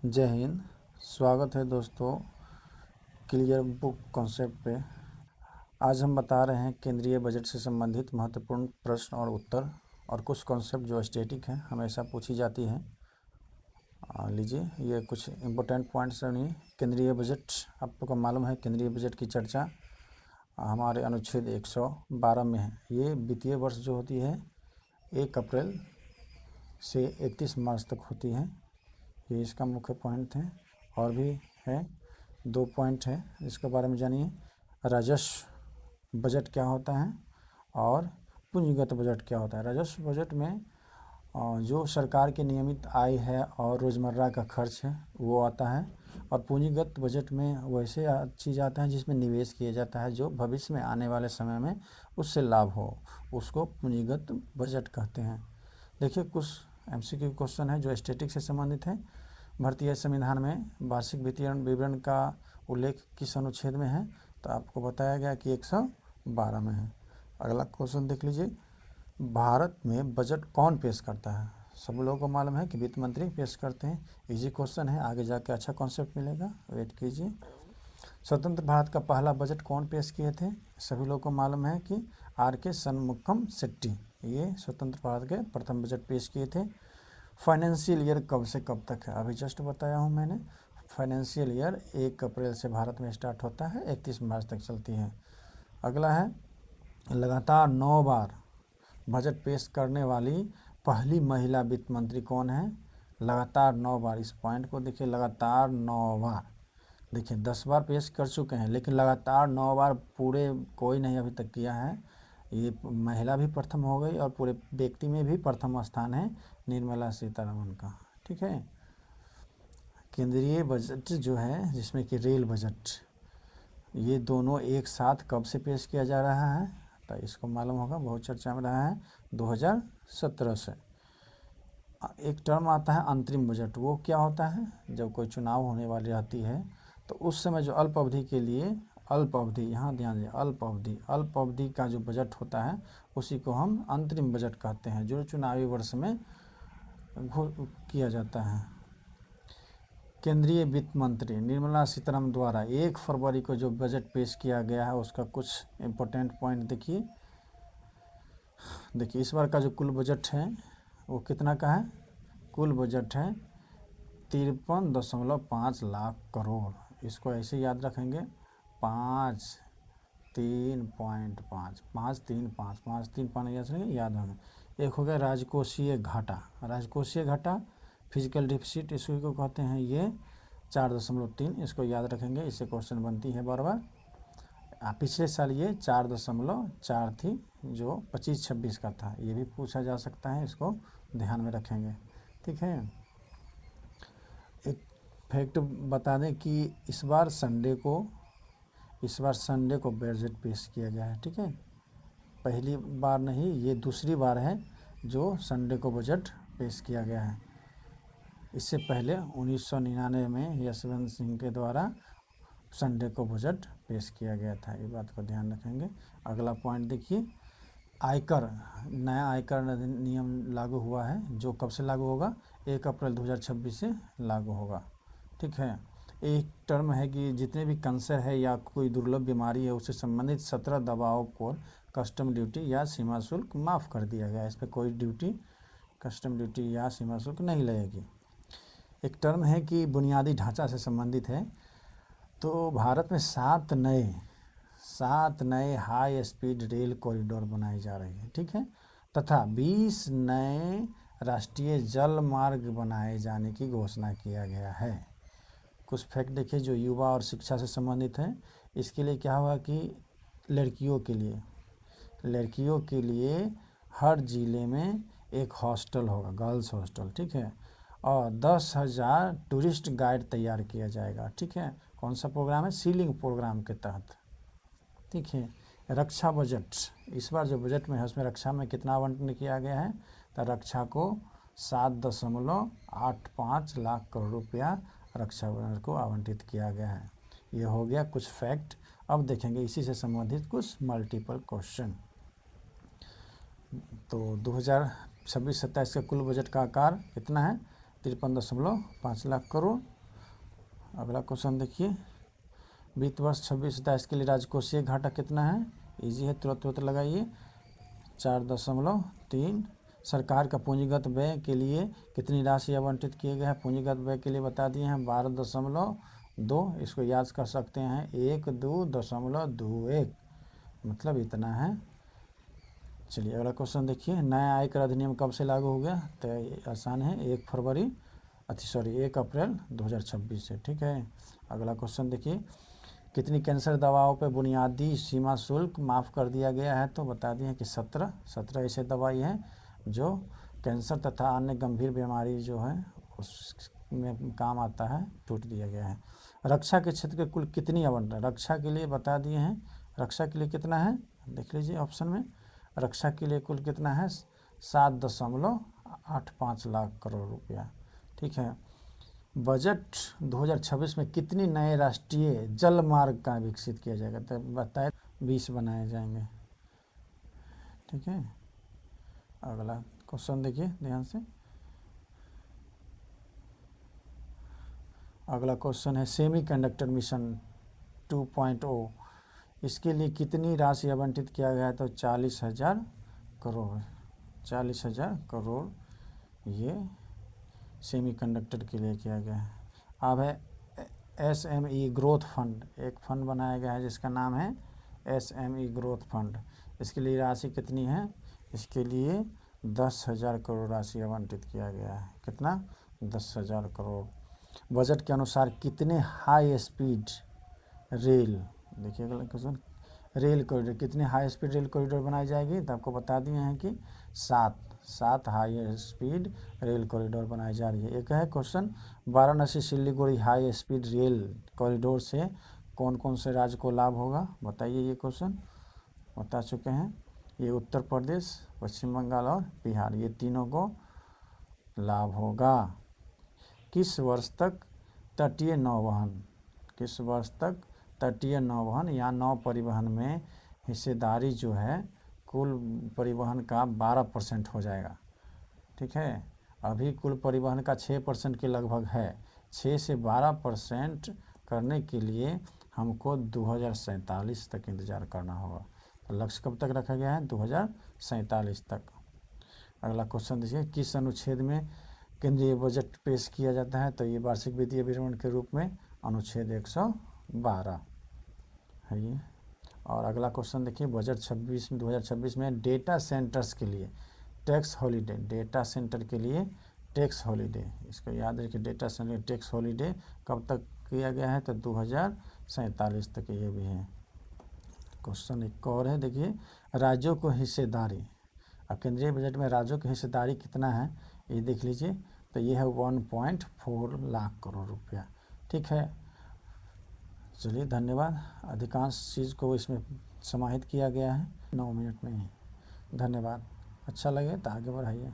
जय हिंद। स्वागत है दोस्तों क्लियर बुक कॉन्सेप्ट पे। आज हम बता रहे हैं केंद्रीय बजट से संबंधित महत्वपूर्ण प्रश्न और उत्तर और कुछ कॉन्सेप्ट जो स्टैटिक हैं, हमेशा पूछी जाती हैं। लीजिए, ये कुछ इम्पोर्टेंट पॉइंट्स सुनिए। केंद्रीय बजट, आपको मालूम है केंद्रीय बजट की चर्चा हमारे अनुच्छेद 112 में है। ये वित्तीय वर्ष जो होती है 1 अप्रैल से 31 मार्च तक होती है। ये इसका मुख्य पॉइंट है। और भी है 2 पॉइंट है, इसके बारे में जानिए। राजस्व बजट क्या होता है और पूंजीगत बजट क्या होता है। राजस्व बजट में जो सरकार की नियमित आय है और रोज़मर्रा का खर्च है वो आता है। और पूंजीगत बजट में वैसे चीज़ आता है जिसमें निवेश किया जाता है जो भविष्य में आने वाले समय में उससे लाभ हो, उसको पूंजीगत बजट कहते हैं। देखिए, कुछ MCQ क्वेश्चन है जो स्टैटिक से संबंधित है। भारतीय संविधान में वार्षिक वित्तीय विवरण का उल्लेख किस अनुच्छेद में है, तो आपको बताया गया कि 112 में है। अगला क्वेश्चन देख लीजिए, भारत में बजट कौन पेश करता है। सब लोगों को मालूम है कि वित्त मंत्री पेश करते हैं। इजी क्वेश्चन है, आगे जाके अच्छा कॉन्सेप्ट मिलेगा, वेट कीजिए। स्वतंत्र भारत का पहला बजट कौन पेश किए थे, सभी लोगों को मालूम है कि RK शनमुगम शेट्टी, ये स्वतंत्र भारत के प्रथम बजट पेश किए थे। फाइनेंशियल ईयर कब से कब तक है, अभी जस्ट बताया हूँ मैंने। फाइनेंशियल ईयर 1 अप्रैल से भारत में स्टार्ट होता है, 31 मार्च तक चलती है। अगला है, लगातार 9 बार बजट पेश करने वाली पहली महिला वित्त मंत्री कौन है। लगातार 9 बार, इस पॉइंट को देखिए, लगातार 9 बार। देखिए 10 बार पेश कर चुके हैं, लेकिन लगातार 9 बार पूरे कोई नहीं अभी तक किया है। ये महिला भी प्रथम हो गई और पूरे व्यक्ति में भी प्रथम स्थान है निर्मला सीतारमण का। ठीक है। केंद्रीय बजट जो है जिसमें कि रेल बजट, ये दोनों एक साथ कब से पेश किया जा रहा है, तो इसको मालूम होगा, बहुत चर्चा में रहा है 2017 से। एक टर्म आता है अंतरिम बजट, वो क्या होता है, जब कोई चुनाव होने वाली रहती है तो उस समय जो अल्प अवधि के लिए, अल्प अवधि, यहाँ ध्यान दें, अल्प अवधि का जो बजट होता है उसी को हम अंतरिम बजट कहते हैं, जो चुनावी वर्ष में किया जाता है। केंद्रीय वित्त मंत्री निर्मला सीतारमण द्वारा 1 फरवरी को जो बजट पेश किया गया है उसका कुछ इम्पोर्टेंट पॉइंट देखिए। इस बार का जो कुल बजट है वो कितना का है, कुल बजट है 53.5 लाख करोड़। इसको ऐसे याद रखेंगे, 5-3.5, 5-3-5, 5-3-5 याद होंगे। एक हो गया राजकोषीय घाटा, राजकोषीय घाटा फिजिकल डिफिसिट इसको को कहते हैं, ये 4.3, इसको याद रखेंगे, इससे क्वेश्चन बनती है बार बार। पिछले साल ये 4.4 थी जो 25-26 का था, ये भी पूछा जा सकता है, इसको ध्यान में रखेंगे। ठीक है। एक फैक्ट बता दें कि इस बार संडे को बजट पेश किया गया है। ठीक है, पहली बार नहीं, ये दूसरी बार है जो संडे को बजट पेश किया गया है। इससे पहले 1999 में यशवंत सिंह के द्वारा संडे को बजट पेश किया गया था, ये बात को ध्यान रखेंगे। अगला पॉइंट देखिए, आयकर, नया आयकर नियम लागू हुआ है, जो कब से लागू होगा, 1 अप्रैल 2026 से लागू होगा। ठीक है। एक टर्म है कि जितने भी कैंसर है या कोई दुर्लभ बीमारी है उससे संबंधित 17 दवाओं को कस्टम ड्यूटी या सीमा शुल्क माफ़ कर दिया गया है। इस पर कोई ड्यूटी, कस्टम ड्यूटी या सीमा शुल्क नहीं लगेगी। एक टर्म है कि बुनियादी ढांचा से संबंधित है, तो भारत में 7 नए हाई स्पीड रेल कॉरिडोर बनाई जा रही है। ठीक है, तथा 20 नए राष्ट्रीय जल मार्ग बनाए जाने की घोषणा किया गया है। कुछ फैक्ट देखिए जो युवा और शिक्षा से संबंधित है। इसके लिए क्या हुआ कि लड़कियों के लिए हर ज़िले में एक हॉस्टल होगा, गर्ल्स हॉस्टल। ठीक है, और 10,000 टूरिस्ट गाइड तैयार किया जाएगा। ठीक है, कौन सा प्रोग्राम है, सीलिंग प्रोग्राम के तहत। ठीक है। रक्षा बजट, इस बार जो बजट में है उसमें रक्षा में कितना आवंटन किया गया है, तो रक्षा को 7.85 लाख करोड़ रुपया रक्षा बजट को आवंटित किया गया है। ये हो गया कुछ फैक्ट। अब देखेंगे इसी से संबंधित कुछ मल्टीपल क्वेश्चन। तो 2026-27 का कुल बजट का आकार कितना है, 53.5 लाख करोड़। अगला क्वेश्चन देखिए, वित्त वर्ष 26-27 के लिए राजकोषीय घाटा कितना है? इजी है, तुरंत तुरंत लगाइए। 4.3। सरकार का पूंजीगत व्यय के लिए कितनी राशि आवंटित किए गए हैं? पूंजीगत व्यय के लिए बता दिए हैं 12.2। इसको याद कर सकते हैं 12.21, मतलब इतना है। चलिए अगला क्वेश्चन देखिए, नया आयकर अधिनियम कब से लागू हो गया? तो ये आसान है, 1 अप्रैल 2026 से। ठीक है। अगला क्वेश्चन देखिए, कितनी कैंसर दवाओं पर बुनियादी सीमा शुल्क माफ़ कर दिया गया है? तो बता दिए कि 17 ऐसे दवाई हैं जो कैंसर तथा अन्य गंभीर बीमारी जो है उसमें काम आता है, छूट दिया गया है। रक्षा के क्षेत्र के कुल कितनी आवंटन? रक्षा के लिए बता दिए हैं, रक्षा के लिए कितना है देख लीजिए ऑप्शन में। रक्षा के लिए कुल कितना है? 7.85 लाख करोड़ रुपया। ठीक है। बजट 2026 में कितनी नए राष्ट्रीय जल मार्ग का विकसित किया जाएगा? तो बताए 20 बनाए जाएंगे। ठीक है। अगला क्वेश्चन देखिए ध्यान से। अगला क्वेश्चन है सेमीकंडक्टर मिशन 2.0, इसके लिए कितनी राशि आवंटित किया गया है? तो 40,000 करोड़। 40,000 करोड़ ये सेमीकंडक्टर के लिए किया गया है। अब है SME ग्रोथ फंड, एक फंड बनाया गया है जिसका नाम है SME ग्रोथ फंड। इसके लिए राशि कितनी है? इसके लिए 10,000 करोड़ राशि आवंटित किया गया है। कितना? 10,000 करोड़। बजट के अनुसार कितने हाई स्पीड रेल, देखिए अगला क्वेश्चन, रेल कॉरिडोर, कितने हाई स्पीड रेल कॉरिडोर बनाई जाएगी? तो आपको बता दिए हैं कि 7 हाई स्पीड रेल कॉरिडोर बनाई जा रही है। एक है question, Varanasi Siliguri high speed rail corridor से कौन कौन से राज्य को लाभ होगा? बताइए, ये क्वेश्चन बता चुके हैं। ये उत्तर प्रदेश, पश्चिम बंगाल और बिहार, ये तीनों को लाभ होगा। किस वर्ष तक तटीय नौवहन, किस वर्ष तक तटीय नौवहन या नौ परिवहन में हिस्सेदारी जो है कुल परिवहन का 12% हो जाएगा? ठीक है। अभी कुल परिवहन का 6% के लगभग है। 6 से 12% करने के लिए हमको 2047 तक इंतज़ार करना होगा। तो लक्ष्य कब तक रखा गया है? 2047 तक। अगला क्वेश्चन देखिए, किस अनुच्छेद में केंद्रीय बजट पेश किया जाता है? तो ये वार्षिक वित्तीय विवरण के रूप में अनुच्छेद 112 है ये। और अगला क्वेश्चन देखिए, बजट 2026 में डेटा सेंटर्स के लिए टैक्स हॉलीडे, डेटा सेंटर के लिए टैक्स हॉलीडे, इसको याद रखिए, डेटा सेंटर टैक्स हॉलीडे कब तक किया गया है? तो 2047 तक ये भी है। क्वेश्चन एक और है देखिए, राज्यों को हिस्सेदारी, अब केंद्रीय बजट में राज्यों की हिस्सेदारी कितना है ये देख लीजिए। तो ये है 1.4 लाख करोड़ रुपया। ठीक है। चलिए धन्यवाद। अधिकांश चीज़ को इसमें समाहित किया गया है 9 मिनट में ही। धन्यवाद। अच्छा लगे तो आगे बढ़ाइए।